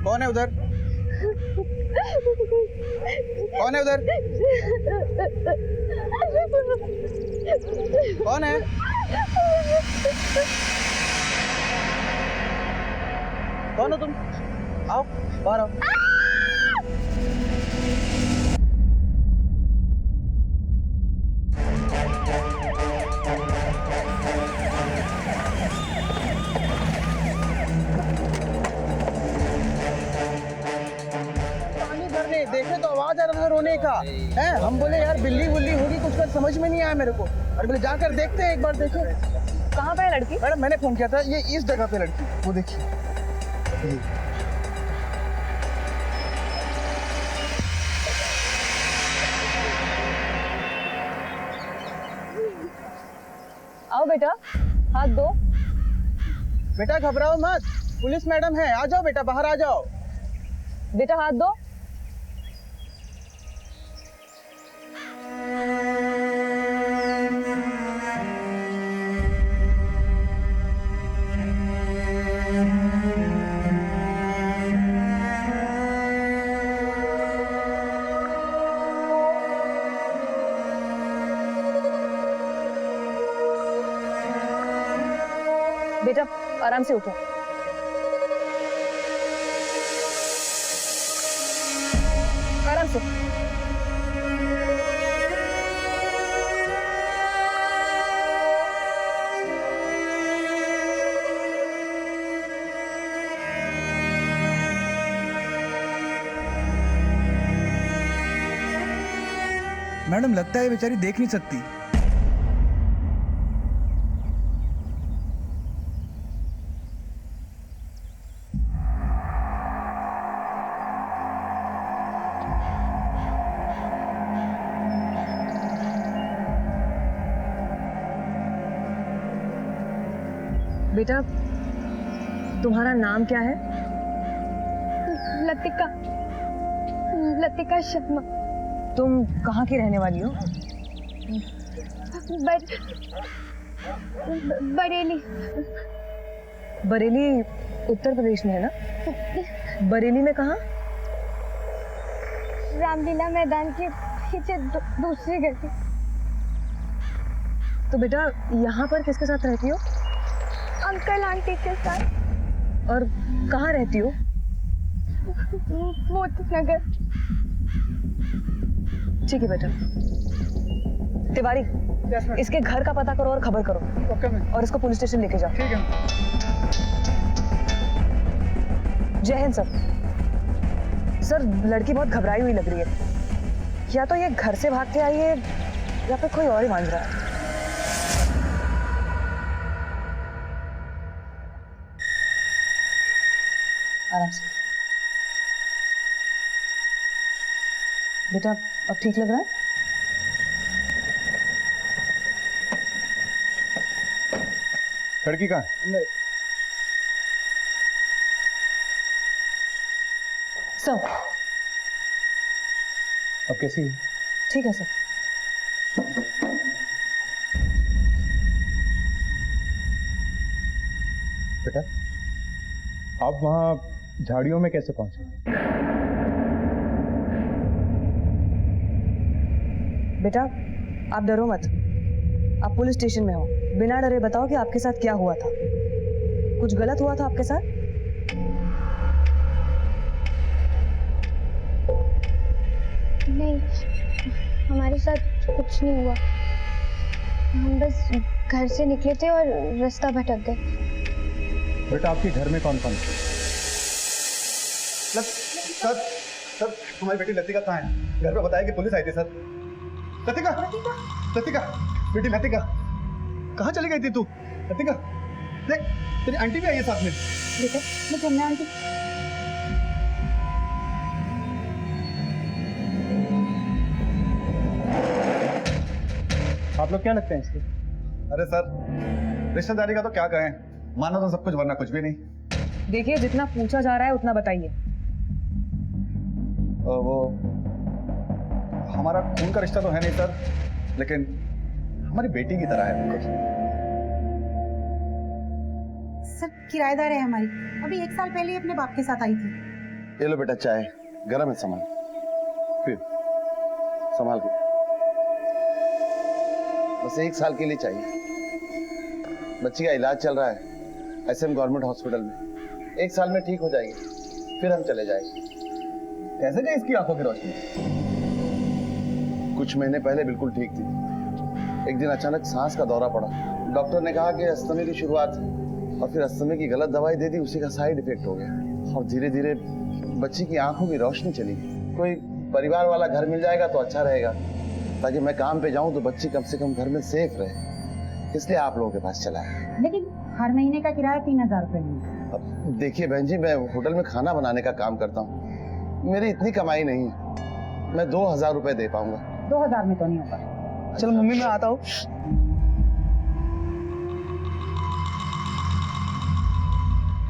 कौन है उधर? कौन है उधर? कौन है? कौन हो तुम? आओ बाहर आओ। देखे तो आवाज आ रहा था रोने का है। हम बोले यार बिल्ली बुल्ली होगी कुछ, कर समझ में नहीं आया मेरे को। और बोले जाकर देखते हैं एक बार। देखे कहाँ पे है लड़की? मैडम मैंने फोन किया था, ये इस जगह पे लड़की, वो देखिए। आओ बेटा, हाथ दो। बेटा घबराओ मत, पुलिस मैडम है। आ जाओ बेटा, बाहर आ जाओ। बेटा हाथ दो। बेटा आराम से उठो। आराम से। मैडम लगता है बेचारी देख नहीं सकती। बेटा तुम्हारा नाम क्या है? लतिका। लतिका शर्मा। तुम कहाँ की रहने वाली हो? बरेली। बरेली उत्तर प्रदेश में है ना? बरेली में कहाँ? रामलीला मैदान के पीछे दूसरी गली। तो बेटा यहाँ पर किसके साथ रहती हो? अंकल आंटी के साथ। और कहाँ रहती हो? मोती नगर। ठीक है बेटा। तिवारी इसके घर का पता करो और खबर करो। Okay ma'am. और इसको पुलिस स्टेशन लेके जाओ। ठीक है। जय हिंद सर। सर लड़की बहुत घबराई हुई लग रही है। या तो ये घर से भाग के आई है या फिर कोई और ही मांझ रहा है। आराम से। बेटा अब ठीक लग रहा है? लड़की कहाँ है? सर अब कैसी है? ठीक है सर। बेटा आप वहां झाड़ियों में कैसे पहुंचे? बेटा आप डरो मत। आप पुलिस स्टेशन में हो, बिना डरे बताओ कि आपके साथ क्या हुआ था। कुछ गलत हुआ था आपके साथ? नहीं, हमारे साथ कुछ नहीं हुआ। हम बस घर से निकले थे और रास्ता भटक गए। बेटा आपके घर में कौन कौन है? सर सर हमारी बेटी लतिका कहाँ है? घर पे बताया कि पुलिस आई थी सर। लतिका लतिका लतिका बेटी लतिका कहाँ चली गई थी तू? लतिका देख तेरी आंटी भी आई है साथ में। बेटा मैं जमुना आंटी। आप लोग क्या लगते हैं इसके? अरे सर रिश्तेदारी का तो क्या कहें, मानो तो सब कुछ वरना कुछ भी नहीं। देखिए जितना पूछा जा रहा है उतना बताइए। वो हमारा खून का रिश्ता तो है नहीं सर, लेकिन हमारी बेटी की तरह है बिल्कुल। सर किराएदार है हमारी, अभी 1 साल पहले ही अपने बाप के साथ आई थी। ये लो बेटा चाय, गरम है, संभाल पियो, संभाल के। बस 1 साल के लिए चाहिए। बच्ची का इलाज चल रहा है एसएम गवर्नमेंट हॉस्पिटल में, 1 साल में ठीक हो जाएगी, फिर हम चले जाएंगे। कैसे गई इसकी आंखों की रोशनी? कुछ महीने पहले बिल्कुल ठीक थी, एक दिन अचानक सांस का दौरा पड़ा। डॉक्टर ने कहा कि अस्थमा की शुरुआत है, और फिर अस्थमा की गलत दवाई दे दी, उसी का साइड इफेक्ट हो गया और धीरे धीरे बच्ची की आंखों की रोशनी चली गई। कोई परिवार वाला घर मिल जाएगा तो अच्छा रहेगा, ताकि मैं काम पे जाऊं तो बच्ची कम से कम घर में सेफ रहे, इसलिए आप लोगों के पास चला है। लेकिन हर महीने का किराया 3000 रुपए है। अब देखिए बहन जी, मैं होटल में खाना बनाने का काम करता हूँ, मेरी इतनी कमाई नहीं है, मैं 2000 रुपए दे पाऊंगा। 2000 में तो नहीं होगा। चलो मम्मी मैं आता हूँ।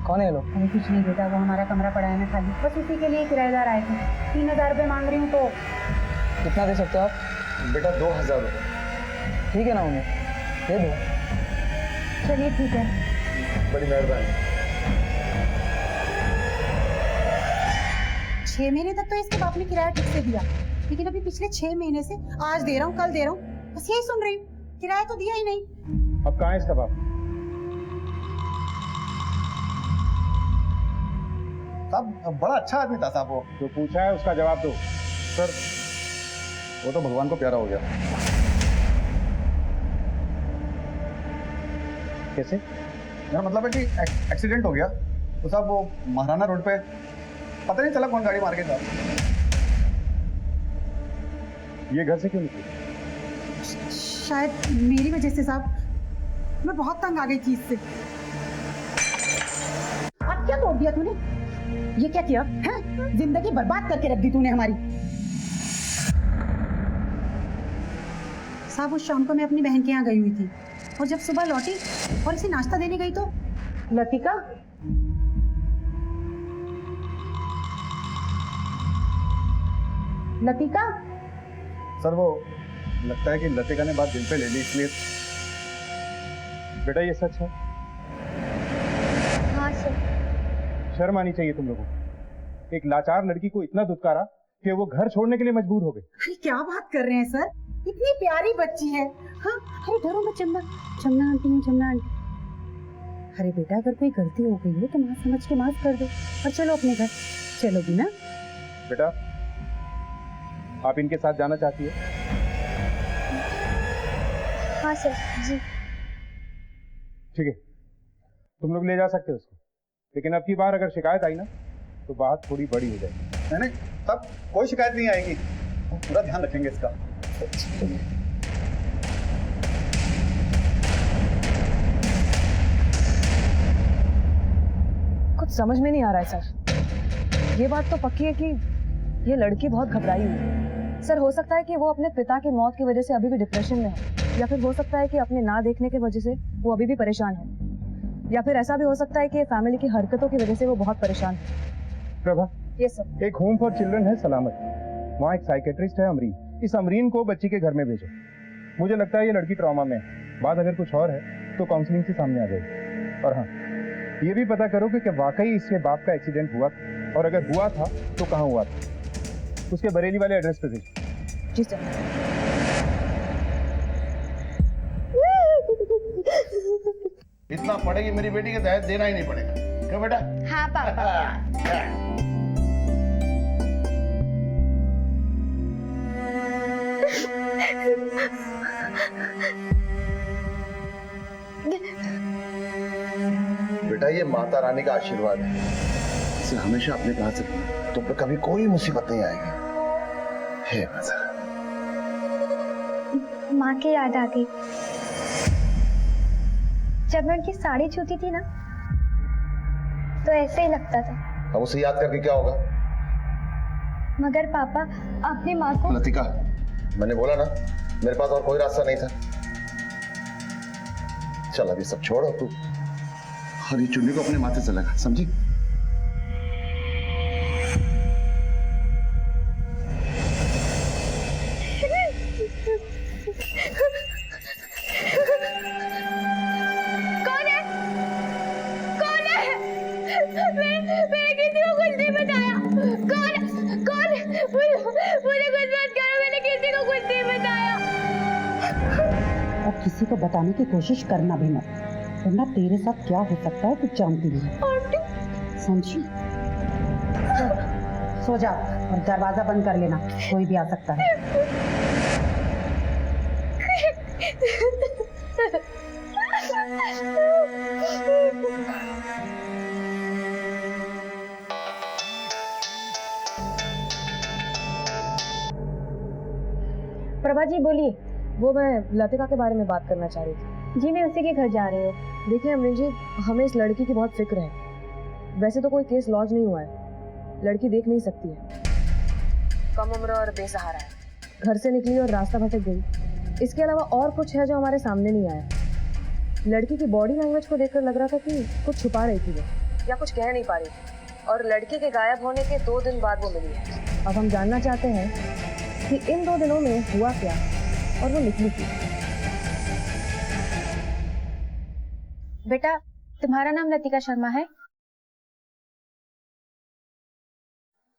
कौन है लोग? अरे कुछ नहीं बेटा, वो हमारा कमरा पड़ा है ना खाली, बस उसी के लिए किराएदार आए थे। 3000 रुपए मांग रही हूँ तो। कितना दे सकते हो आप? बेटा 2000 रुपए। ठीक है ना मम्मी, दे दो। चलिए ठीक है। बड़ी मेहरबानी। 6 महीने तक तो इसके बाप ने किराया ठीक से दिया, लेकिन अभी पिछले 6 महीने से आज दे रहा हूँ कल दे रहा हूँ, बस यही सुन रही हूँ, किराया तो दिया ही नहीं। अब कहाँ है इसका बाप? साहब बड़ा अच्छा आदमी था साहब वो। जो पूछा है उसका जवाब दो। सर वो तो भगवान को प्यारा हो गया। कैसे? मेरा मतलब है कि एक्सीडेंट हो गया तो साहब वो महाराणा रोड पे पता नहीं चला कौन गाड़ी मार के था। ये घर से क्यों निकली? शायद मेरी वजह से साहब, मैं बहुत तंग आ गई थी इससे। अब क्या तोड़ दिया तूने? ये क्या किया है? जिंदगी बर्बाद करके रख दी तूने हमारी। साहब उस शाम को मैं अपनी बहन के यहाँ गई हुई थी, और जब सुबह लौटी और इसे नाश्ता देने गई तो लतिका लतिका सर वो लगता है कि लतिका ने बात दिल पे ले ली, इसलिए। बेटा ये सच है? हाँ सर। शर्म आनी चाहिए तुम लोगों को। एक लाचार लड़की को इतना दुत्कारा कि वो घर छोड़ने के लिए मजबूर हो गई। अरे क्या बात कर रहे हैं सर, इतनी प्यारी बच्ची है। हाँ अरे डरो मत, चमना चमना आंटी हूँ, चमना आंटी। अरे बेटा अगर कोई गलती हो गई है तो माँ समझ के माफ कर दो और चलो अपने घर। चलोगी ना? बेटा आप इनके साथ जाना चाहती है? हाँ सर जी। ठीक है, तुम लोग ले जा सकते हो उसको, लेकिन अब की बार अगर शिकायत आई ना तो बात थोड़ी बड़ी हो जाएगी। नहीं साहब कोई शिकायत नहीं आएगी, हम पूरा ध्यान रखेंगे इसका। कुछ समझ में नहीं आ रहा है सर। ये बात तो पक्की है कि ये लड़की बहुत घबराई हुई है। सर हो सकता है कि वो अपने पिता की मौत की वजह से अभी भी डिप्रेशन में है, या फिर हो सकता है कि अपने ना देखने की वजह से वो अभी भी परेशान है, या फिर ऐसा भी हो सकता है कि फैमिली की हरकतों की वजह से वो बहुत परेशान है। प्रभा, ये सर। एक होम फॉर चिल्ड्रन है सलामत, वहाँ एक साइकेट्रिस्ट है अमरीन। इस अमरीन को बच्ची के घर में भेजो। मुझे लगता है ये लड़की ट्रॉमा में है, बात अगर कुछ और है तो काउंसलिंग से सामने आ जाएगी। और हाँ, ये भी पता करो कि वाकई इसके बाप का एक्सीडेंट हुआ था, और अगर हुआ था तो कहाँ हुआ था, उसके बरेली वाले एड्रेस पे भेजो। जी सर। इतना पड़ेगी मेरी बेटी के दहेज देना ही नहीं पड़ेगा, क्यों बेटा? हाँ पापा। बेटा ये माता रानी का आशीर्वाद है, इसे हमेशा अपने पास रखना, तुम पर कभी कोई मुसीबत नहीं आएगी। हे माता। माँ की याद आ गई। जब मैं उनकी साड़ी छूती थी ना तो ऐसे ही लगता था। अब उसे याद करके क्या होगा? मगर पापा आपने माँ को। लतिका, मैंने बोला ना मेरे पास और कोई रास्ता नहीं था। चल अभी सब छोड़, तू हरी चुन्नी को अपने माथे से लगा, समझी? और किसी को बताने की कोशिश करना भी मत, वरना तेरे साथ क्या हो सकता है तू जानती नहीं। समझी? सो जा और दरवाजा बंद कर लेना, कोई भी आ सकता है। प्रभा जी बोलिए। वो मैं लतिका के बारे में बात करना चाह रही थी। जी मैं उसी के घर जा रही हूँ। देखिए अमरीन जी, हमें इस लड़की की बहुत फिक्र है। वैसे तो कोई केस लॉन्च नहीं हुआ है, लड़की देख नहीं सकती है, कम उम्र और बेसहारा है, घर से निकली और रास्ता भटक गई। इसके अलावा और कुछ है जो हमारे सामने नहीं आया। लड़की की बॉडी लैंग्वेज को देखकर लग रहा था कि कुछ छुपा रही थी वो, या कुछ कह नहीं पा रही थी, और लड़की के गायब होने के 2 दिन बाद वो मिली है। अब हम जानना चाहते हैं कि इन 2 दिनों में हुआ क्या और वो निकली क्यों। बेटा, तुम्हारा नाम लतिका शर्मा है?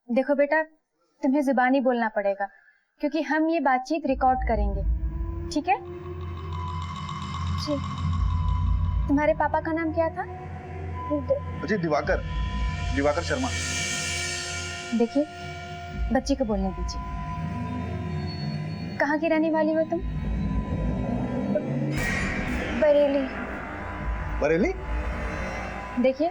देखो बेटा, तुम्हें जुबानी बोलना पड़ेगा क्योंकि हम ये बातचीत रिकॉर्ड करेंगे, ठीक है? जी। तुम्हारे पापा का नाम क्या था? जी दिवाकर शर्मा। देखिए, बच्ची को बोलने दीजिए। कहाँ की रहने वाली हो तुम? बरेली। देखिए,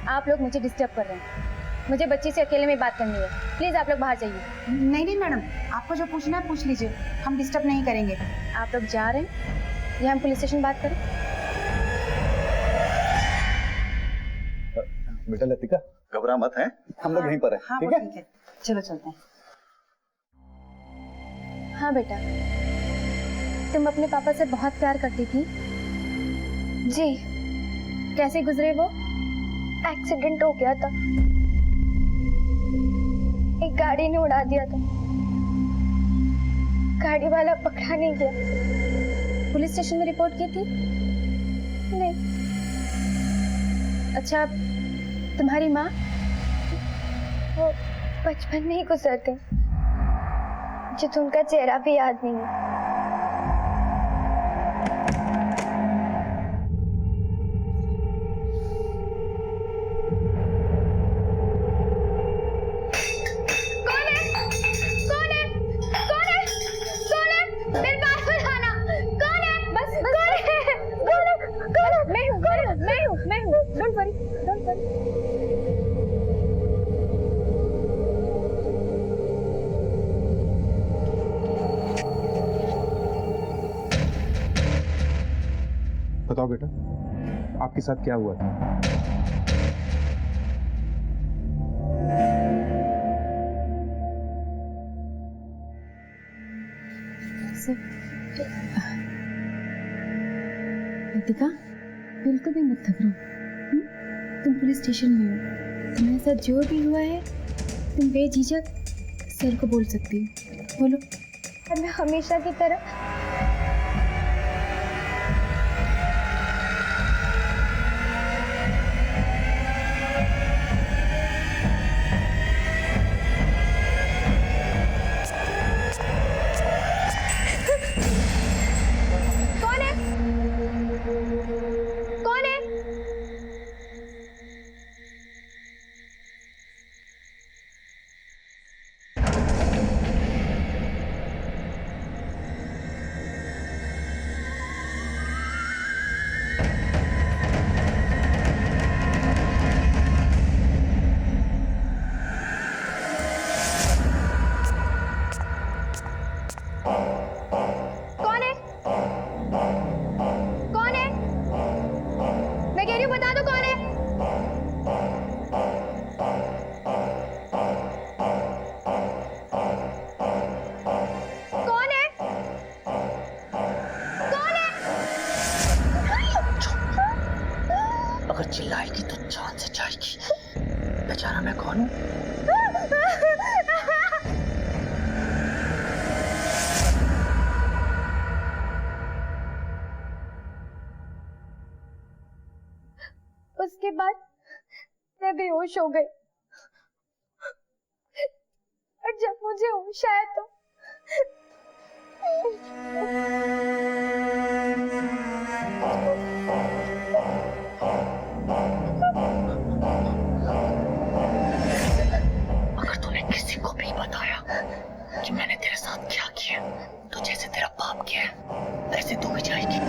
आप लोग मुझे डिस्टर्ब कर रहे हैं। मुझे बच्ची से अकेले में बात करनी है। प्लीज आप लोग बाहर जाइए। नहीं मैडम, आपको जो पूछना है पूछ लीजिए, हम डिस्टर्ब नहीं करेंगे। आप लोग जा रहे हैं या हम पुलिस स्टेशन बात करें? बेटा लतिका, घबरा मत है, हम लोग यहीं पर हैं। हाँ, ठीक है? चलो चलते हैं। हाँ बेटा, तुम अपने पापा से बहुत प्यार करती थी। जी। कैसे गुजरे वो? एक्सीडेंट हो गया था, एक गाड़ी ने उड़ा दिया था। गाड़ी वाला पकड़ा नहीं गया। पुलिस स्टेशन में रिपोर्ट की थी? नहीं। अच्छा, तुम्हारी माँ? वो बचपन में ही गुजर गई, मुझे तो उनका चेहरा भी याद नहीं है। बताओ बेटा, आपके साथ क्या हुआ था? लतिका, बिल्कुल भी मत घबराओ। तुम पुलिस स्टेशन में हो, तुम्हारे साथ जो भी हुआ है तुम बेझिझक सर को बोल सकती हो। बोलो। और मैं हमेशा की तरह चिल्लाएगी तो जान से जाएगी। बेचारा मैं कौन हूँ? उसके बाद मैं बेहोश हो गई और जब मुझे होश आया तो ऐसे तू भी जाएगी।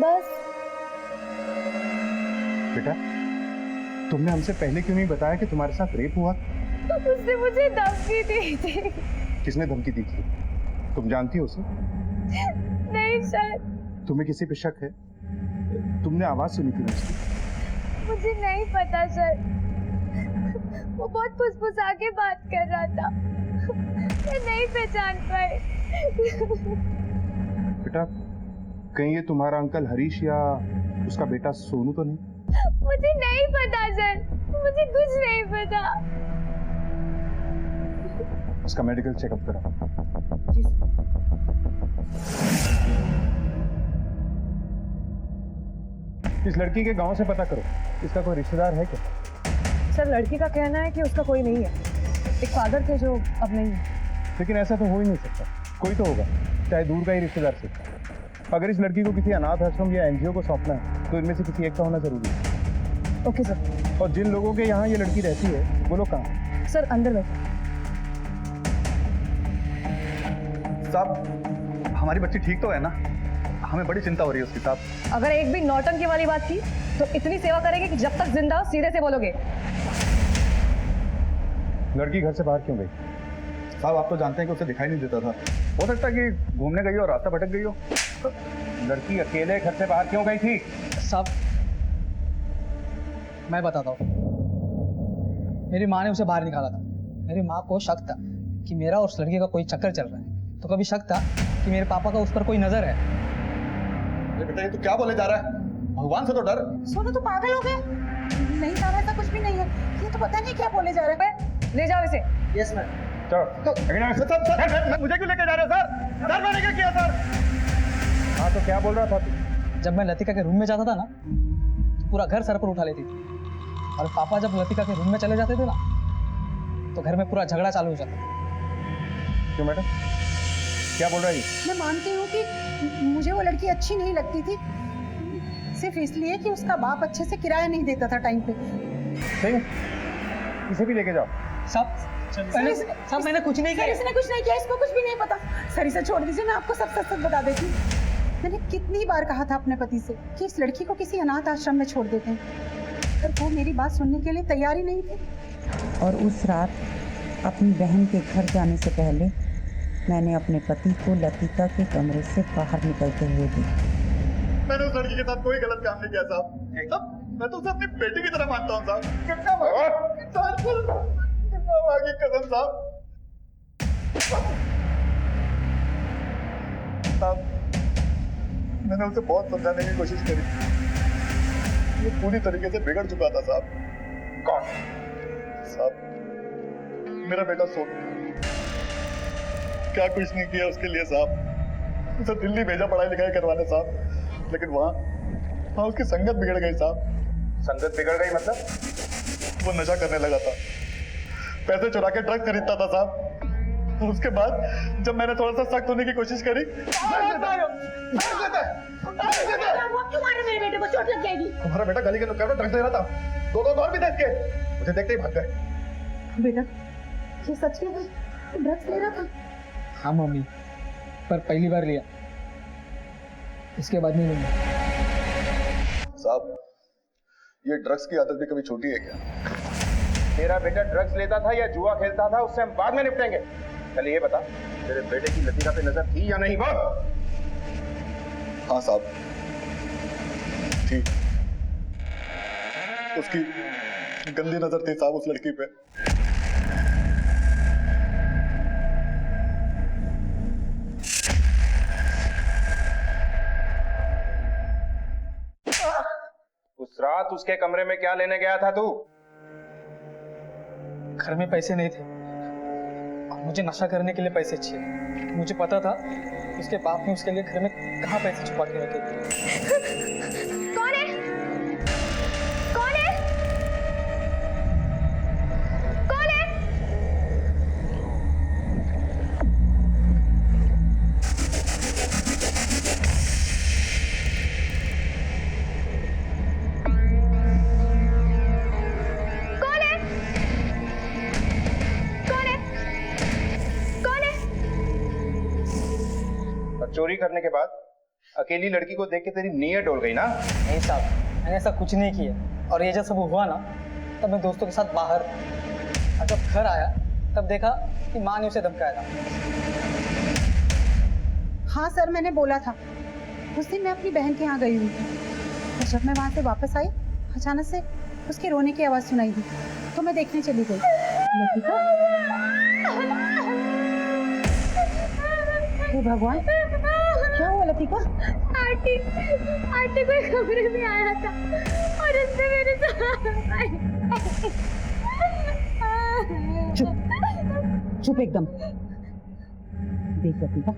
बस बेटा, तुमने हमसे पहले क्यों नहीं बताया कि तुम्हारे साथ रेप हुआ? उसने मुझे धमकी दी थी। किसने धमकी दी थी? तुम जानती हो उसे? नहीं सर, तुम्हें किसी पे शक है? तुमने आवाज सुनी थी उसकी? मुझे नहीं पता सर। वो बहुत फुसफुसा के बात कर रहा था, मैं नहीं पहचान पाई। बेटा, कहीं ये तुम्हारा अंकल हरीश या उसका बेटा सोनू तो नहीं? मुझे नहीं पता सर, मुझे कुछ नहीं पता। उसका मेडिकल चेकअप करो। इस लड़की के गांव से पता करो, इसका कोई रिश्तेदार है क्या? सर, लड़की का कहना है कि उसका कोई नहीं है। एक फादर थे जो अब नहीं है। लेकिन ऐसा तो हो ही नहीं सकता, कोई तो होगा, चाहे दूर का ही रिश्तेदार से। अगर इस लड़की को किसी अनाथ आश्रम या एनजीओ को सौंपना है तो इनमें से किसी एक का होना जरूरी है। Okay sir. और जिन लोगों के यहाँ ये लड़की रहती है वो लोग कहाँ हैं? सर, अंदर बैठो। साहब, हमारी बच्ची ठीक तो है ना? हमें बड़ी चिंता हो रही है उसकी साहब। अगर एक भी नौटंकी वाली बात की तो इतनी सेवा करेंगे कि जब तक जिंदा हो सीधे से बोलोगे। लड़की घर से बाहर क्यों गई? साहब, आप तो जानते हैं कि उसे दिखाई नहीं देता था। हो सकता है कि घूमने गई हो और रास्ता भटक गई हो। लड़की अकेले घर से बाहर क्यों गई थी? साहब, मैं बताता हूँ। मेरी माँ ने उसे बाहर निकाला था। मेरी माँ को शक था कि मेरा और उस लड़के का कोई चक्कर चल रहा है, तो कभी शक था कि मेरे पापा का उस पर कोई नजर है। बेटा, ये तू क्या बोले जा रहा है? भगवान से तो डर। सोनू, तो पागल हो गया? नहीं साहब, ऐसा कुछ भी नहीं है। ये तो पता नहीं क्या बोले जा रहे हैं। ले जाओ इसे। Yes ma'am. सर, मुझे क्यों लेके जा रहे हो सर? सर, मैंने क्या किया सर? हाँ, तो क्या बोल रहा था तू? जब मैं लतिका के रूम में जाता था ना, तो पूरा घर सर पर उठा लेती थी। और पापा जब लतिका के रूम में चले जाते थे ना, तो घर में पूरा झगड़ा चालू हो जाता। क्यों मैडम, क्या बोल रहा है? मैं मानती हूँ कि मुझे वो लड़की अच्छी नहीं लगती थी, सिर्फ इसलिए कि उसका बाप अच्छे से किराया नहीं देता था टाइम पे। सही, इसे भी लेके जाओ। साहब, मैंने कुछ नहीं सर, किया। इसने कुछ नहीं किया, इसको कुछ भी नहीं पता। सर, इसे छोड़ दीजिए, मैं आपको सब सच बता देती हूँ। मैंने कितनी बार कहा था अपने पति से कि इस लड़की को किसी अनाथ आश्रम में छोड़ देते हैं, पर वो मेरी बात सुनने के लिए तैयार ही नहीं थे। और उस रात अपनी बहन के घर जाने से पहले मैंने अपने पति को लतिका के कमरे से बाहर निकलते हुए देखा। मैंने उस लड़की के साथ कोई गलत काम नहीं किया साहब। मैं तो उसे अपनी बेटी की तरह मानता हूँ साहब। कितना आगे कसम साहब, मैंने उसे बहुत समझाने की कोशिश करी। ये पूरी तरीके से बिगड़ चुका था साहब। कौन? साहब, मेरा बेटा सोनू। क्या कुछ नहीं किया उसके लिए साहब। उसे दिल्ली भेजा पढ़ाई लिखाई करवाने साहब, लेकिन वहाँ उसकी संगत बिगड़ गई साहब। संगत बिगड़ गई मतलब? वो नशा करने लगा था, पैसे चुरा के ड्रग खरीदता था साहब। और उसके बाद जब मैंने थोड़ा सा सख्त होने की कोशिश करी, मेरे बेटे को चोट लग जाएगी। तुम्हारा बेटा गली के नुक्कड़ में ड्रग्स दे रहा था। दो और भी देख के मुझे देखते ही भाग गए। बेटा, ये सच में ड्रग्स ले रहा था? हाँ मम्मी, पर पहली बार लिया, इसके बाद नहीं लूंगा। साहब, ये ड्रग्स की आदत भी कभी छोटी है क्या? तेरा बेटा ड्रग्स लेता था या जुआ खेलता था, उससे हम बाद में निपटेंगे। पहले ये बता, तेरे बेटे की लतिका पे नजर थी या नहीं? बोल। हाँ साहब, ठीक। उसकी गंदी नजर थी साहब उस लड़की पे। उस रात उसके कमरे में क्या लेने गया था तू? घर में पैसे नहीं थे और मुझे नशा करने के लिए पैसे चाहिए। मुझे पता था उसके बाप ने उसके लिए घर में कहाँ पैसे छुपा के रखे थे। कौन है? कौन है? कौन है? चोरी करने के बाद अकेली लड़की को देख के तेरी नीयत डोल गई ना? नहीं साहब, मैंने ऐसा कुछ नहीं किया। और ये जब सब हुआ ना, तब मैं दोस्तों के साथ बाहर था। और जब घर आया तब देखा कि माँ ने उसे धमकाया था। हाँ सर, मैंने बोला था। उस दिन मैं अपनी बहन के यहाँ गई हुई थी, और जब मैं वहाँ से वापस आई अचानक से उसके रोने की आवाज़ सुनाई दी, तो मैं देखने चली गई। लतिका, हे भगवान, क्या हुआ लतिका? आंटी कोई कमरे में आया था और उसने मेरे चुप एकदम। देख लतिका,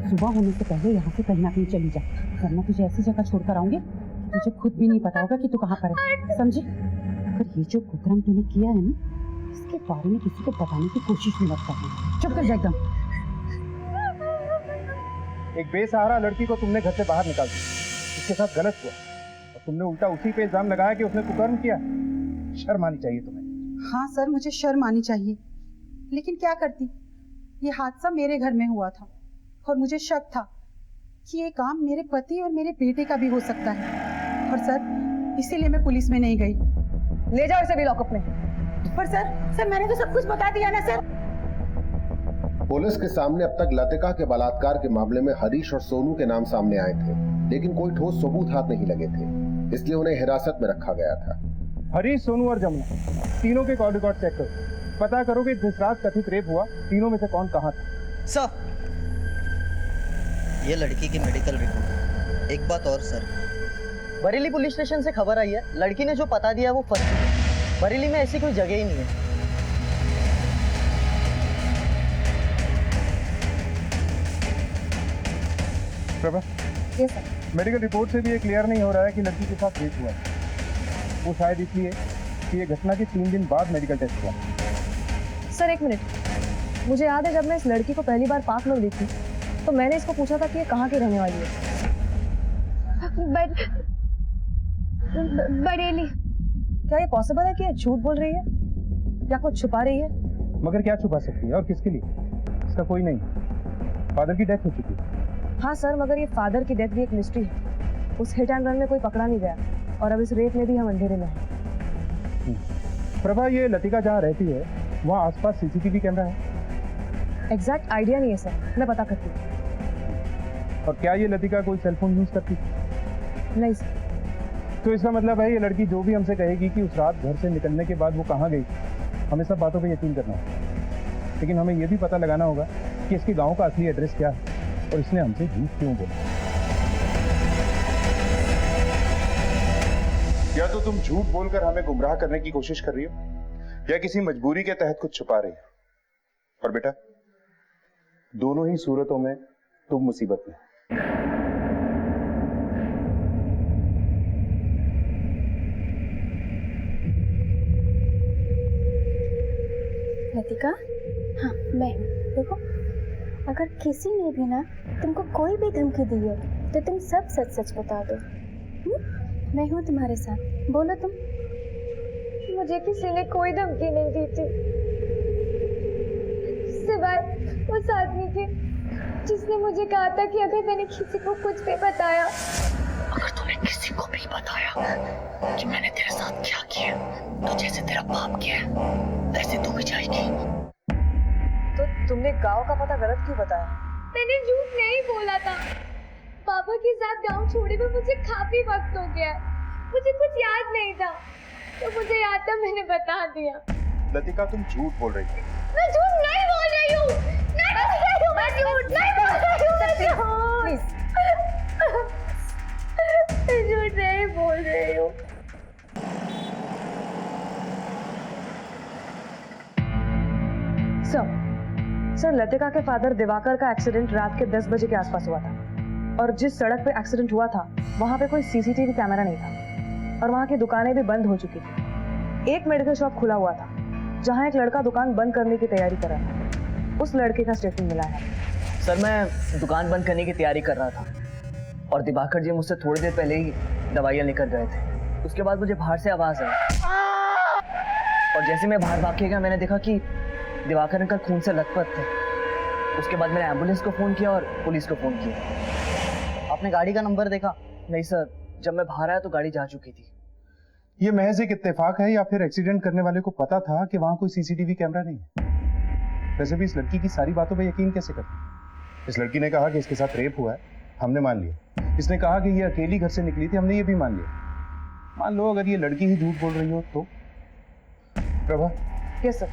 सुबह होने से पहले यहाँ से कहीं ना कहीं चली जा, वरना तुझे ऐसी जगह छोड़कर आऊंगी तुझे खुद भी नहीं पता होगा कि तू कहाँ पर है, समझी? अगर ये जो कुकर्म तूने किया है ना, इसके बारे में किसी को बताने की कोशिश भी मत करना। चुप कर जा एकदम। एक बेसहारा लड़की को तुमने घर से बाहर निकाल दिया, उसके साथ गलत हुआ, और तुमने उल्टा उसी पे इल्जाम लगाया कि उसने कुकर्म किया। शर्म आनी चाहिए तुम्हें। हाँ सर, मुझे शर्म आनी चाहिए, लेकिन क्या करती, ये हादसा मेरे घर में हुआ था और मुझे शक था कि ये काम मेरे पति और मेरे बेटे का भी हो सकता है, और सर इसीलिए मैं पुलिस में नहीं गई। ले जाओ इसे भी लॉकअप में। पर सर मैंने तो सब कुछ बता दिया ना सर। पुलिस के सामने अब तक लतिका के बलात्कार के मामले में हरीश और सोनू के नाम सामने आए थे, लेकिन कोई ठोस सबूत हाथ नहीं लगे थे, इसलिए उन्हें हिरासत में रखा गया था। हरीश, सोनू और जमुना, तीनों के कॉल रिकॉर्ड चेक करो, पता करो कि जिस रात कथित रेप हुआ तीनों में से कौन कहाँ था। सर, ये लड़की की मेडिकल रिपोर्ट। एक बात और सर, बरेली पुलिस स्टेशन से खबर आई है, लड़की ने जो पता दिया वो फर्जी है। बरेली में ऐसी कोई जगह ही नहीं है। Prabha, yes sir. Medical report से भी ये क्लियर नहीं हो रहा है कि लड़की के साथ रेप हुआ है। वो शायद इसलिए कि ये घटना के 3 दिन बाद मेडिकल टेस्ट हुआ। सर एक मिनट, मुझे याद है जब मैं इस लड़की को पहली बार पार्क में देखी तो मैंने इसको पूछा था कि ये कहाँ की रहने वाली है। बरेली। क्या ये पॉसिबल है कि ये झूठ बोल रही है या कुछ छुपा रही है? मगर क्या छुपा सकती है और किसके लिए? इसका कोई नहीं, फादर की डेथ हो चुकी है। हाँ सर, मगर ये फादर की डेथ भी एक मिस्ट्री है। उस हिट एंड रन में कोई पकड़ा नहीं गया और अब इस रेप में भी हम अंधेरे में हैं। प्रभा, ये लतिका जहाँ रहती है वहाँ आसपास सीसीटीवी कैमरा है? एग्जैक्ट आइडिया नहीं है सर, मैं पता करती हूँ। और क्या ये लतिका कोई सेलफोन यूज करती? नहीं सर। तो इसका मतलब है ये लड़की जो भी हमसे कहेगी कि उस रात घर से निकलने के बाद वो कहाँ गई, हमें सब बातों पे यकीन करना होगा। लेकिन हमें ये भी पता लगाना होगा कि इसके गांव का असली एड्रेस क्या है और इसने हमसे झूठ क्यों बोला। या तो तुम झूठ बोलकर हमें गुमराह करने की कोशिश कर रही हो या किसी मजबूरी के तहत कुछ छुपा रही हो। और बेटा, दोनों ही सूरतों में तुम मुसीबत में। लतिका, हाँ मैं देखो, अगर किसी ने भी ना तुमको कोई भी धमकी दी है तो तुम सब सच सच बता दो। मैं हूँ तुम्हारे साथ, बोलो तुम। मुझे किसी ने कोई धमकी नहीं दी थी, सिवाय उस आदमी के जिसने मुझे कहा था कि अगर मैंने किसी को कुछ भी बताया, अगर तूने किसी को भी बताया कि मैंने तेरे साथ क्या किया, तो जैसे तेरा बाप किया वैसे तू भी जाएगी। तो तुमने गांव का पता गलत क्यों बताया? मैंने झूठ नहीं बोला था। पापा के साथ गांव छोड़े हुए मुझे काफी वक्त हो गया, मुझे कुछ याद नहीं था, तो मुझे याद था मैंने बता दिया। लतिका, तुम झूठ बोल रही हो। मैं झूठ नहीं बोल रही हूँ, मैं झूठ नहीं बोल रही हूँ, मैं झूठ नहीं बोल रही हूँ। सर, लतिका के फादर दिवाकर का एक्सीडेंट रात के 10 बजे के आसपास हुआ था और जिस सड़क पे एक्सीडेंट हुआ था वहां पे कोई सीसीटीवी कैमरा नहीं था और वहां की दुकानें भी बंद हो चुकी थी। एक मेडिकल शॉप खुला हुआ था जहां एक लड़का दुकान बंद करने की तैयारी कर रहा था। उस लड़के का स्टेटमेंट मिला है। सर, मैं दुकान बंद करने की तैयारी कर रहा था और दिवाकर जी मुझसे थोड़ी देर पहले ही दवाइयाँ लेकर गए थे। उसके बाद मुझे बाहर से आवाज आई और जैसे मैं बाहर भाग के गया मैंने देखा कि दिवाकर अंकल खून से लथपथ थे। उसके बाद मैंने एम्बुलेंस को फोन किया और पुलिस को फोन किया। आपने गाड़ी का नंबर देखा? नहीं सर, जब मैं बाहर आया तो गाड़ी जा चुकी थी। ये महज एक इत्तेफाक है या फिर एक्सीडेंट करने वाले को पता था कि वहां कोई सीसीटीवी कैमरा नहीं है? वैसे भी इस लड़की की सारी बातों पर यकीन कैसे करते? इस लड़की ने कहा कि इसके साथ रेप हुआ है, हमने मान लिया। इसने कहा कि ये अकेली घर से निकली थी, हमने ये भी मान लिया। मान लो अगर ये लड़की ही झूठ बोल रही हो तो? Prabha, yes sir.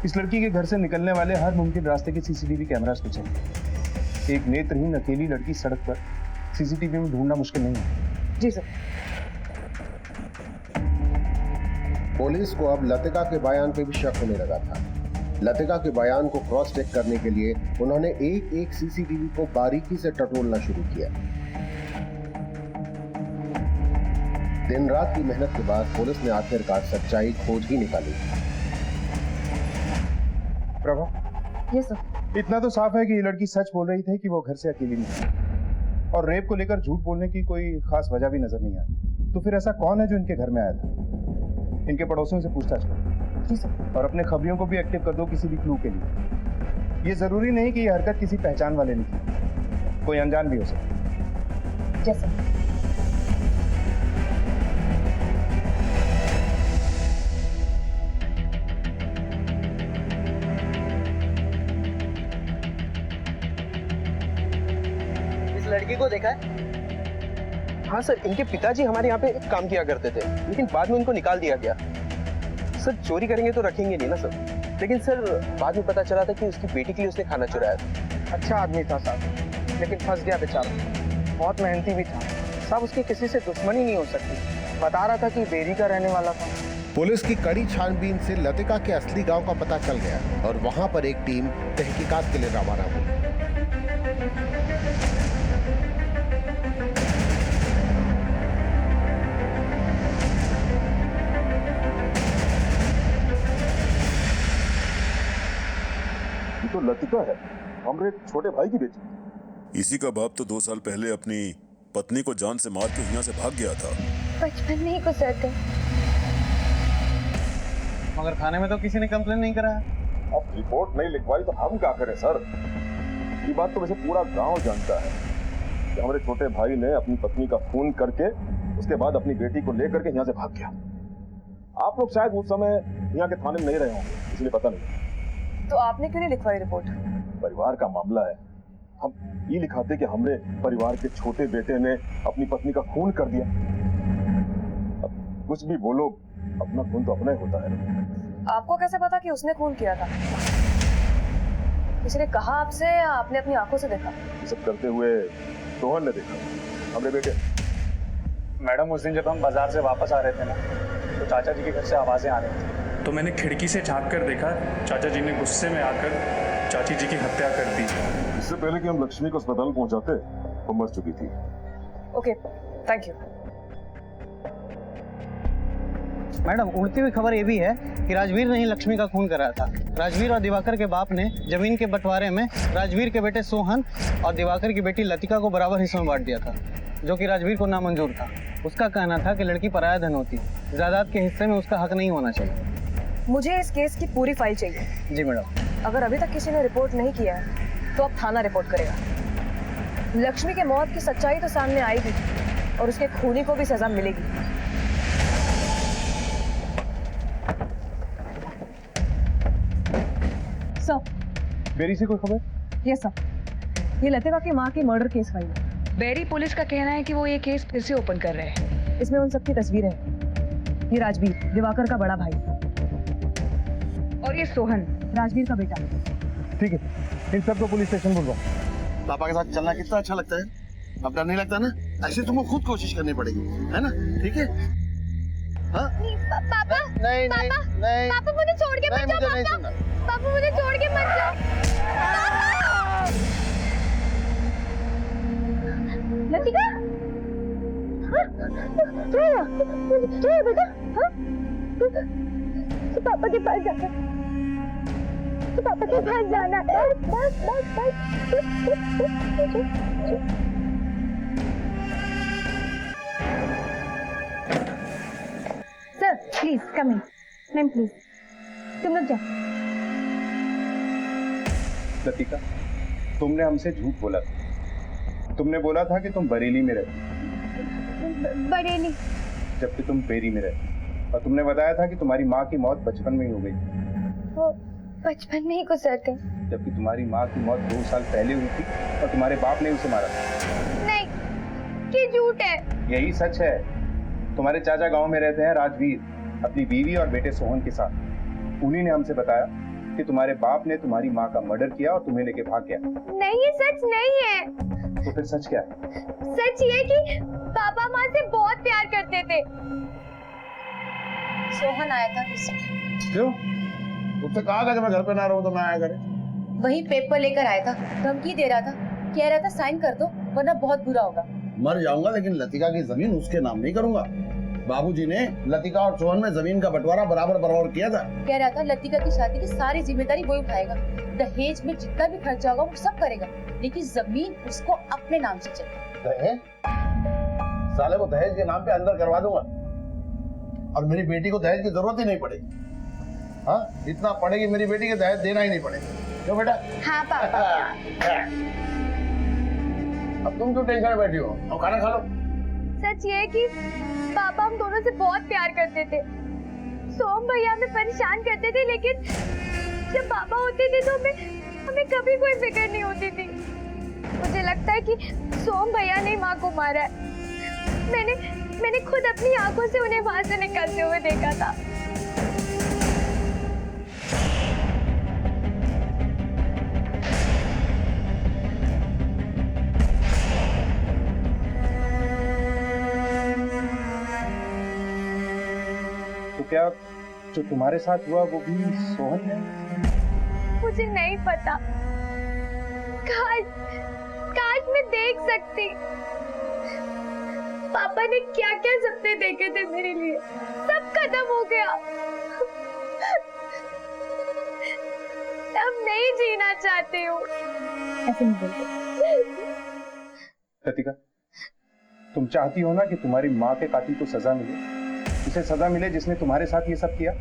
इस लड़की के घर से निकलने वाले हर मुमकिन रास्ते के सीसीटीवी कैमरास पे चेक। एक नेत्रहीन अकेली लड़की सड़क पर सीसीटीवी में ढूंढना मुश्किल नहीं है। जी सर। पुलिस को अब लतिका के बयान पे भी शक होने लगा था। लतिका के बयान को क्रॉस चेक करने के लिए उन्होंने एक एक सीसीटीवी को बारीकी से टटोलना शुरू किया। दिन रात की मेहनत के बाद पुलिस ने आखिरकार सच्चाई खोज ही निकाली। Prabha, yes sir. इतना तो साफ है कि ये लड़की सच बोल रही थी कि वो घर से अकेली नहीं, और रेप को लेकर झूठ बोलने की कोई खास वजह भी नजर नहीं आई। तो फिर ऐसा कौन है जो इनके घर में आया था? इनके पड़ोसियों से पूछताछ करो। जी सर। और अपने खबरियों को भी एक्टिव कर दो किसी भी क्लू के लिए। ये जरूरी नहीं कि ये हरकत किसी पहचान वाले ने की, कोई अनजान भी हो सकता। Yes sir. लड़की को देखा है? हाँ सर, इनके पिताजी हमारे यहाँ पे काम किया करते थे, लेकिन बाद में उनको निकाल दिया गया। सर चोरी करेंगे तो रखेंगे नहीं ना सर। लेकिन सर बाद में पता चला था कि उसकी बेटी के लिए उसने खाना चुराया था। अच्छा आदमी था साहब, लेकिन फंस गया बेचारा। बहुत मेहनती भी था साहब, उसकी किसी से दुश्मनी नहीं हो सकती। बता रहा था कि बेरी का रहने वाला था। पुलिस की कड़ी छानबीन से लतिका के असली गांव का पता चल गया और वहां पर एक टीम तहकीकात के लिए रवाना हुई। तो लतिका है, हमारे छोटे भाई की बेटी। इसी का बाप तो 2 साल पहले अपनी पत्नी को जान से मार के यहाँ से भाग गया था। बचपन में ही गुजर गए। मगर थाने में तो किसी ने कंप्लेन नहीं करा। अब रिपोर्ट नहीं लिखवाई तो हम क्या करें सर? ये बात तो वैसे पूरा गांव जानता है कि हमारे छोटे भाई ने अपनी पत्नी का खून करके उसके बाद अपनी बेटी को लेकर के यहाँ से भाग गया। आप लोग शायद उस समय यहाँ के थाने में नहीं रहे होंगे, इसलिए पता नहीं। तो आपने क्यों नहीं लिखवाई रिपोर्ट? परिवार का मामला है, हम ये लिखाते कि हमरे परिवार के छोटे बेटे ने अपनी पत्नी का खून कर दिया। अब कुछ भी बोलो, अपना खून तो अपना ही होता है। आपको कैसे पता कि उसने खून किया था? किसी ने कहा आपसे या आपने अपनी आंखों से देखा? ये सब करते हुए सोहन ने देखा, हमरे बेटे। मैडम उस दिन जब हम बाजार से वापस आ रहे थे ना, तो चाचा जी के घर से आवाजें आ रही थी, तो मैंने खिड़की से झांक कर देखा, चाचा जी ने गुस्से में आकर चाची जी की हत्या कर दी। इससे पहले कि हम लक्ष्मी को अस्पताल पहुंचाते, वो मर चुकी थी। Okay, thank you. मैडम, उड़ती हुई खबर ये भी है कि राजवीर ने ही लक्ष्मी का खून कराया था। राजवीर और दिवाकर के बाप ने जमीन के बंटवारे में राजवीर के बेटे सोहन और दिवाकर की बेटी लतिका को बराबर हिस्सों में बांट दिया था, जो कि राजवीर को नामंजूर था। उसका कहना था कि लड़की पराया धन होती, जायदाद के हिस्से में उसका हक नहीं होना चाहिए। मुझे इस केस की पूरी फाइल चाहिए। जी मैडम। अगर अभी तक किसी ने रिपोर्ट नहीं किया है तो अब थाना रिपोर्ट करेगा। लक्ष्मी के मौत की सच्चाई तो सामने आएगी और उसके खूनी को भी सजा मिलेगी। सर, बेरी से कोई खबर? यस सर, ये लतिका की माँ की मर्डर केस फाइल है। बेरी पुलिस का कहना है कि वो ये केस फिर से ओपन कर रहे हैं। इसमें उन सबकी तस्वीरें हैं। ये राजवीर, दिवाकर का बड़ा भाई, और ये सोहन, राजवीर का बेटा। ठीक है, इन सबको पुलिस स्टेशन बुलवाओ। पापा के साथ चलना कितना अच्छा लगता है। अब डर नहीं लगता ना? ऐसे तुमको खुद कोशिश करनी पड़ेगी, है ना? ठीक है? हाँ? पापा, नहीं नहीं नहीं, पापा मुझे छोड़ के मत जाओ। नहीं सुनना। पापा मुझे छोड़ के मत जाओ। लतिका, क्या बेटा? हाँ? तो पापा के पास जाना, तो पापा के पास जाना। बस बस बस। Sir please come in. Ma'am please तुम लोग जाओ। लतिका, तुमने हमसे झूठ बोला था। तुमने बोला था कि तुम बरेली में रहती, बरेली। जबकि तुम पेरी में रहती, और तुमने बताया था कि तुम्हारी माँ की मौत बचपन में ही हो गई, वो बचपन में ही गुजर गई। जबकि तुम्हारी माँ की मौत 2 साल पहले हुई थी और तुम्हारे बाप ने उसे मारा था। नहीं, ये झूठ है। यही सच है। तुम्हारे चाचा गांव में रहते हैं राजवीर, अपनी बीवी और बेटे सोहन के साथ। उन्हीं ने हमसे बताया कि तुम्हारे बाप ने तुम्हारी माँ का मर्डर किया और तुम्हें लेके भाग गया। नहीं, ये सच नहीं है। तो फिर सच क्या है? सच ये कि पापा माँ से बहुत प्यार करते थे। सोहन आया था किसी, क्यों? उससे कहा था कि मैं घर पे ना रहूं तो मैं आया करे। वही पेपर लेकर आया था, धमकी दे रहा था, कह रहा था साइन कर दो वरना बहुत बुरा होगा। मर जाऊंगा लेकिन लतिका की जमीन उसके नाम नहीं करूंगा। बाबूजी ने लतिका और सोहन में जमीन का बंटवारा बराबर किया था। कह रहा था लतिका की शादी की सारी जिम्मेदारी वही उठाएगा, दहेज में जितना भी खर्चा होगा वो सब करेगा, लेकिन जमीन उसको अपने नाम से चाहिए। दहेज? साले को दहेज के नाम पे अंदर करवा दूंगा और मेरी बेटी को दहेज की जरूरत ही नहीं पड़ेगी। हाँ, इतना पड़ेगी मेरी बेटी के दहेज देना ही नहीं पड़ेगा। क्यों बेटा? हाँ पापा। अब तुम क्यों टेंशन में बैठी हो? अब खाना खा लो। सच ये है कि पापा हम दोनों से बहुत प्यार करते थे। सोम भैया हमें परेशान करते थे, लेकिन जब पापा होते थे तो हमें कभी कोई फिक्र नहीं होती थी। मुझे लगता है कि सोम भैया ने माँ को मारा है। मैंने खुद अपनी आंखों से उन्हें वहां से निकलते हुए देखा था। तो क्या जो तुम्हारे साथ हुआ वो भी सोहन है? मुझे नहीं पता। काश मैं देख सकती। पापा ने क्या क्या सपने देखे थे मेरे लिए, सब खत्म हो गया। अब नहीं जीना चाहती हूँ। ऐसे नहीं बोलते। लतिका, तुम चाहती हो ना कि तुम्हारी माँ के कातिल को सजा मिले, उसे सजा मिले जिसने तुम्हारे साथ ये सब किया?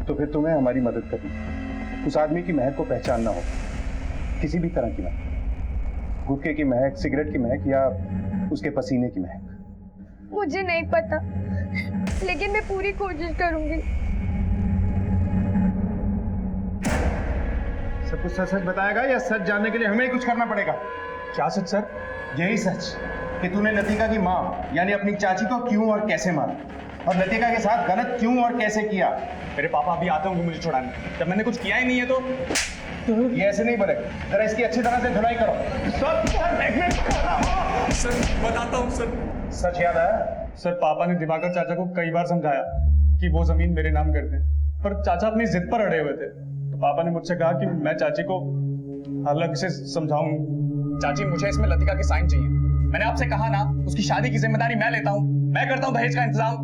तो फिर तुम्हें हमारी मदद करनी, उस आदमी की महक को पहचानना होगा, किसी भी तरह की महक, गुटखे की महक, सिगरेट की महक या उसके पसीने की महक। मुझे नहीं पता, लेकिन मैं पूरी कोशिश करूंगी। सब कुछ सच सच बताएगा या सच जानने के लिए हमें कुछ करना पड़ेगा? क्या सच सर? यही सच कि तूने लतिका की माँ यानी अपनी चाची को क्यों और कैसे मारा, और लतिका के साथ गलत क्यों और कैसे किया। मेरे पापा अभी आते होंगे मुझे छुड़ाने, जब मैंने कुछ किया ही नहीं है तो। ये ऐसे नहीं बनेगा, जरा इसकी अच्छी तरह से धुलाई करो। सर बताता हूँ सर। सच याद आया? सर पापा ने दिवाकर चाचा को कई बार समझाया कि वो जमीन मेरे नाम कर दें, पर चाचा अपनी जिद पर अड़े हुए थे। तो पापा ने मुझसे कहा कि मैं चाची को अलग से समझाऊं। चाची मुझे इसमें लतिका की साइन चाहिए। मैंने आपसे कहा ना, उसकी शादी की जिम्मेदारी मैं लेता हूँ, मैं करता हूँ दहेज का इंतजाम।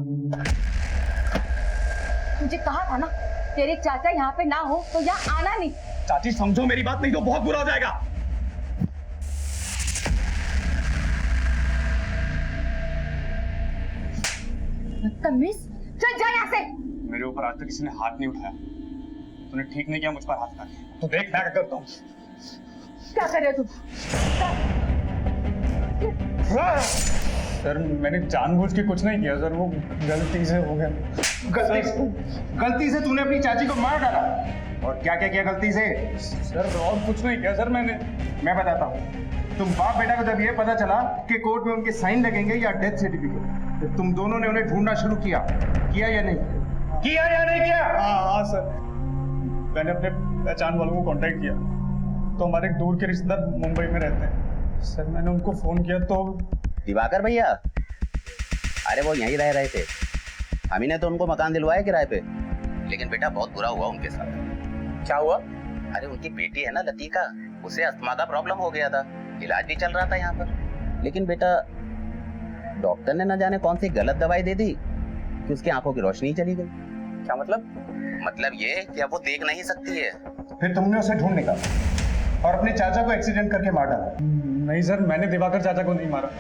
मुझे कहा था ना, तेरे चाचा यहाँ पे ना हो तो यहाँ आना नहीं। चाची समझो मेरी बात, नहीं तो बहुत बुरा हो जाएगा। बदतमीज, चल जा यहाँ से। मेरे ऊपर आज तक किसी ने हाथ नहीं उठाया, तूने ठीक नहीं किया मुझ पर हाथ उठाके। तो देख मैं क्या करता हूँ। क्या कर रहे हो तुम? सर मैंने जानबूझ के कुछ नहीं किया सर, वो गलती से हो गया। गलती से तूने अपनी चाची को मार डाला? और क्या क्या किया गलती से? सर और कुछ नहीं किया सर मैंने। मैं बताता हूँ। तुम बाप बेटा को जब ये पता चला कि कोर्ट में उनके साइन लगेंगे या डेथ सर्टिफिकेट, तो तुम दोनों ने उन्हें ढूंढना शुरू किया या नहीं? किया या नहीं किया? हाँ सर, मैंने अपने पहचान वालों को कांटेक्ट किया, तो हमारे एक दूर के रिश्तेदार मुंबई में रहते हैं। सर मैंने उनको फोन किया तो। दिवाकर भैया, अरे वो यहीं रह रहे थे, हम ही ने तो उनको मकान दिलवाया किराए पे, लेकिन बेटा बहुत बुरा हुआ उनके साथ। क्या हुआ? अरे उनकी बेटी है ना लतिका, उसे अस्थमा का प्रॉब्लम हो गया था, इलाज भी चल रहा था यहाँ पर, लेकिन बेटा डॉक्टर ने न जाने कौन सी गलत दवाई दे दी कि उसकी आंखों की रोशनी चली गई। क्या मतलब? मतलब ये कि अब वो देख नहीं सकती है। फिर तुमने उसे ढूंढ निकाला और अपने चाचा को एक्सीडेंट करके मार डाला? नहीं सर, मैंने दिवाकर चाचा को नहीं मारा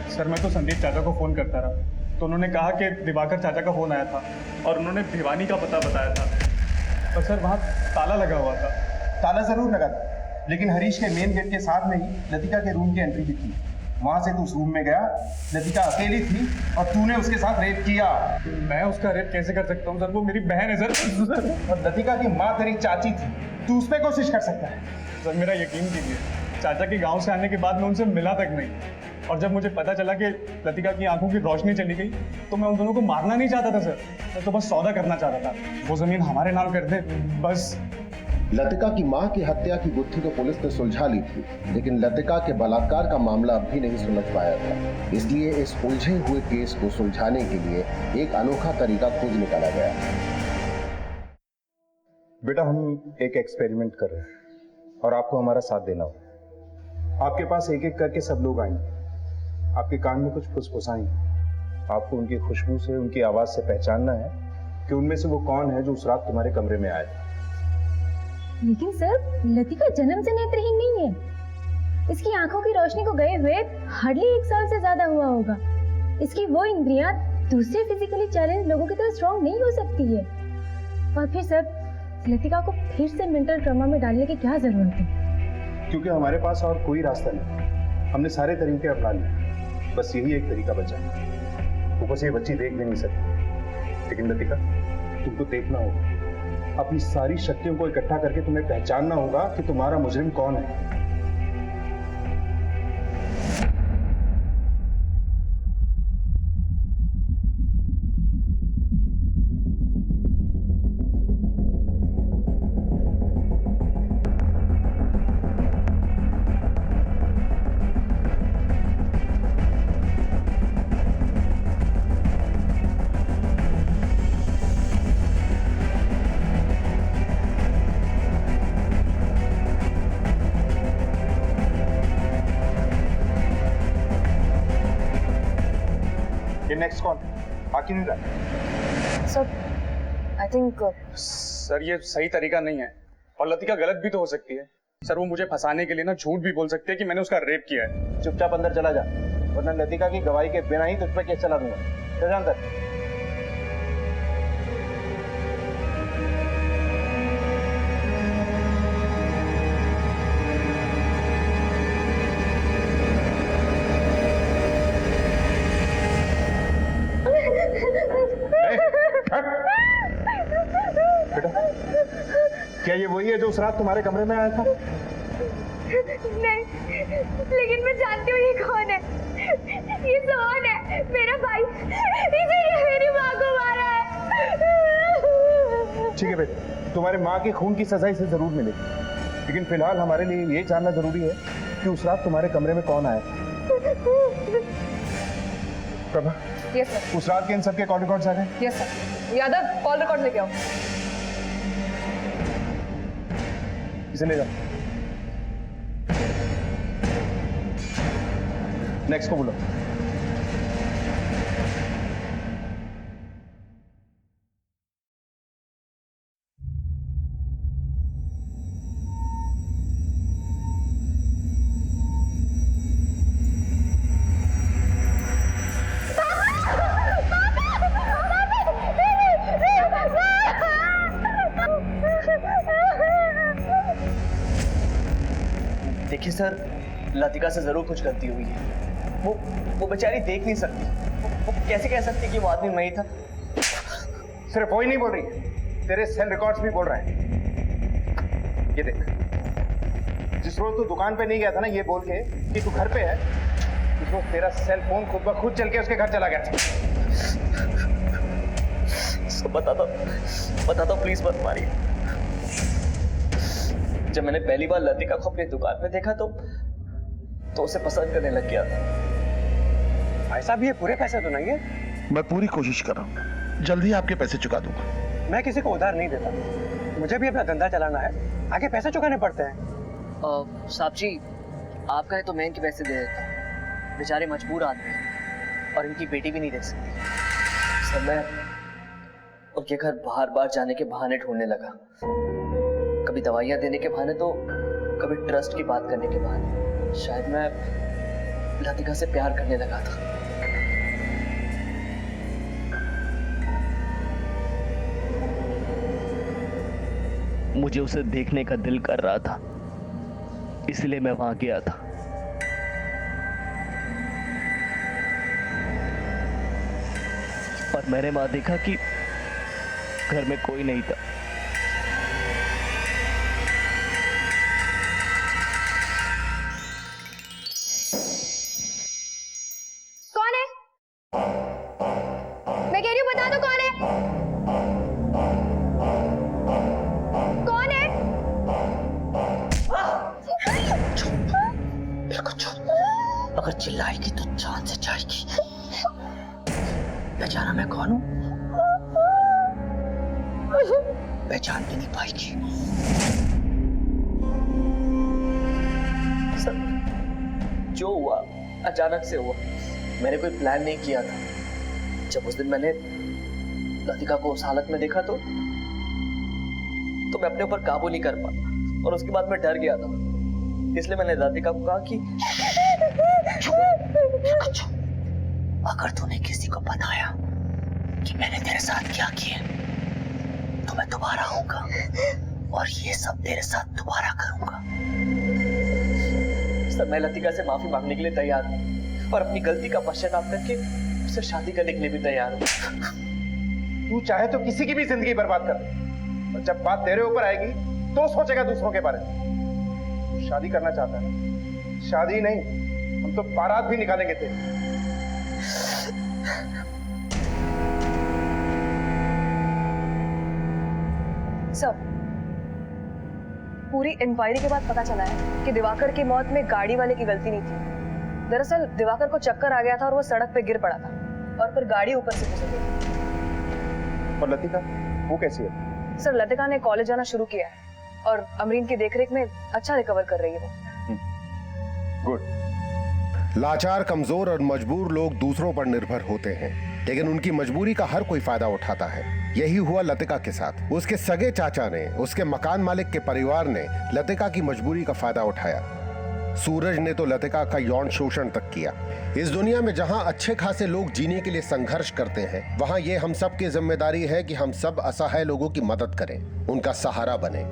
सर, मैं तो संदीप चाचा को फोन करता रहा, तो उन्होंने कहा कि दिवाकर चाचा का फोन आया था और उन्होंने भिवानी का पता बताया था, और सर वहाँ ताला लगा हुआ था। ताला जरूर लगा था, लेकिन हरीश के मेन गेट के साथ में ही लतिका के रूम की एंट्री भी थी। वहां से तू उस रूम में गया, लतिका अकेली थी और तूने उसके साथ रेप किया। मैं उसका रेप कैसे कर सकता हूँ सर? वो मेरी बहन है सर। और लतिका की माँ तेरी चाची थी, तू उस पर कोशिश कर सकता है। सर मेरा यकीन कीजिए, चाचा के गांव से आने के बाद मैं उनसे मिला तक नहीं। और जब मुझे पता चला कि लतिका की आंखों की रोशनी चली गई तो मैं उन दोनों को मारना नहीं चाहता था सर, मैं तो बस सौदा करना चाहता था, वो जमीन हमारे नाम कर दे बस। लतिका की मां की हत्या की गुत्थी तो पुलिस ने सुलझा ली थी, लेकिन लतिका के बलात्कार का मामला अब भी नहीं सुलझ पाया था। इसलिए इस उलझे हुए केस को सुलझाने के लिए एक अनोखा तरीका खोज निकाला गया। बेटा हम एक एक्सपेरिमेंट कर रहे हैं और आपको हमारा साथ देना होगा। आपके पास एक एक करके सब लोग आएंगे, आपके कान में कुछ फुसफुसाएंगे। आपको उनकी खुशबू से, उनकी आवाज से पहचानना है कि उनमें से वो कौन है जो उस रात तुम्हारे कमरे में आया था। लेकिन सर, लतिका जन्म से नेत्रहीन नहीं है। इसकी आंखों की रोशनी को गए हुए हार्डली 1 साल से ज्यादा हुआ होगा। इसकी वो इंद्रियां दूसरे फिजिकली चैलेंज लोगों की तरह स्ट्रॉन्ग नहीं हो सकती है। और फिर सर, लतिका को फिर से मेंटल ट्रॉमा में डालने की क्या जरूरत है? क्योंकि हमारे पास और कोई रास्ता नहीं। हमने सारे तरीके अपना लिए, बस यही एक तरीका बचा है। ऊपर से ये बच्ची देख भी नहीं सकती, लेकिन लतिका तुमको देखना होगा। अपनी सारी शक्तियों को इकट्ठा करके तुम्हें पहचानना होगा कि तुम्हारा मुजरिम कौन है। नेक्स्ट कौन बाकी नहीं रहा? सर आई थिंक सर ये सही तरीका नहीं है, और लतिका गलत भी तो हो सकती है सर। वो मुझे फंसाने के लिए ना झूठ भी बोल सकती है कि मैंने उसका रेप किया है। चुपचाप अंदर चला जा, वरना लतिका की गवाही के बिना ही तुझ पे केस चला दूंगा। चल अंदर। क्या ये वही है जो उस रात तुम्हारे कमरे में आया था? नहीं, लेकिन मैं जानती हूँ ये कौन है। ये सोहन है, मेरा भाई। इसीलिए मेरी माँ को मारा है। ठीक है बेटे, तुम्हारे माँ के खून की सजा इसे जरूर मिलेगी, लेकिन फिलहाल हमारे लिए ये जानना जरूरी है कि उस रात तुम्हारे कमरे में कौन आया था। Prabha, yes sir. उस रात के इन सबके कॉल रिकॉर्ड्स आ गए? Yes sir. Yadav, call record लेके आओ। इसे ले जाओ। नेक्स्ट को बोलो। देखिए सर, लतिका से जरूर कुछ गलती हुई है। वो बेचारी देख नहीं सकती। वो कैसे कह सकती कि वो आदमी मैं ही था? सिर्फ वही नहीं बोल रही, तेरे सेल रिकॉर्ड्स भी बोल रहे हैं। ये देख, जिस रोज तू दुकान पे नहीं गया था ना ये बोल के कि तू घर पे है, उस रोज तेरा सेल फोन खुद ब खुद चल के उसके घर चला गया था। सब बता दो प्लीज, मत मारिए। जब मैंने पहली बार लतिका को अपनी दुकान में देखा तो उसे पसंद करने लग गया था। भाई साहब, ये पूरे पैसे तो नहीं है? मैं पूरी कोशिश कर रहा हूँ, जल्दी ही आपके पैसे चुका दूंगा। मैं किसी को उधार नहीं देता, मुझे भी अपना धंधा चलाना है, आगे पैसे चुकाने पड़ते हैं। साहब जी, आपका है तो मैं इनके पैसे दे देता हूँ। बेचारे मजबूर आदमी हैं और इनकी बेटी भी नहीं देख सकती। सर, मैं उनके घर बार बार जाने के बहाने ढूंढने लगा, कभी दवाइयाँ देने के बहाने तो कभी ट्रस्ट की बात करने के बहाने। शायद मैं लतिका से प्यार करने लगा था। मुझे उसे देखने का दिल कर रहा था, इसलिए मैं वहां गया था। और मैंने वहां देखा कि घर में कोई नहीं था। कौन है? मैं कह रही हूँ बता दो कौन है? कौन है? अगर चिल्लाएगी तो जान से जाएगी। बेचारा मैं कौन हूं पहचान भी नहीं पाएगी। सर, जो हुआ अचानक से हुआ, मैंने कोई प्लान नहीं किया था। जब उस दिन मैंने लतिका को उस हालत में देखा तो मैं अपने ऊपर काबू नहीं कर पाया और उसके बाद मैं डर गया था। इसलिए मैंने लतिका को कहा कि अगर तूने किसी को बताया कि मैंने तेरे साथ क्या किया तो मैं दोबारा आऊंगा और ये सब तेरे साथ दोबारा करूंगा। सर, मैं लतिका से माफी मांगने के लिए तैयार हूँ और अपनी गलती का पश्चाताप करके उससे शादी करने के लिए भी तैयार हूँ। तू चाहे तो किसी की भी जिंदगी बर्बाद कर दे, और जब बात तेरे ऊपर आएगी तो सोचेगा दूसरों के बारे में। तू शादी करना चाहता है? शादी नहीं, हम तो बारात भी निकालेंगे तेरे। सर, पूरी इंक्वायरी के बाद पता चला है कि दिवाकर की मौत में गाड़ी वाले की गलती नहीं थी। दरअसल दिवाकर को चक्कर आ गया था और वो सड़क पे गिर पड़ा था और फिर गाड़ी ऊपर से गुजर गई। और लतिका, वो कैसी है? सर, लतिका ने कॉलेज जाना शुरू किया है और अमरीन की देखरेख में अच्छा रिकवर कर रही है वो। गुड। लाचार, कमजोर और मजबूर लोग दूसरों पर निर्भर होते हैं, लेकिन उनकी मजबूरी का हर कोई फायदा उठाता है। यही हुआ लतिका के साथ। उसके सगे चाचा ने, उसके मकान मालिक के परिवार ने लतिका की मजबूरी का फायदा उठाया। सूरज ने तो लतिका का यौन शोषण तक किया। इस दुनिया में जहां अच्छे खासे लोग जीने के लिए संघर्ष करते हैं, वहां ये हम सब की जिम्मेदारी है कि हम सब असहाय लोगों की मदद करें, उनका सहारा बने।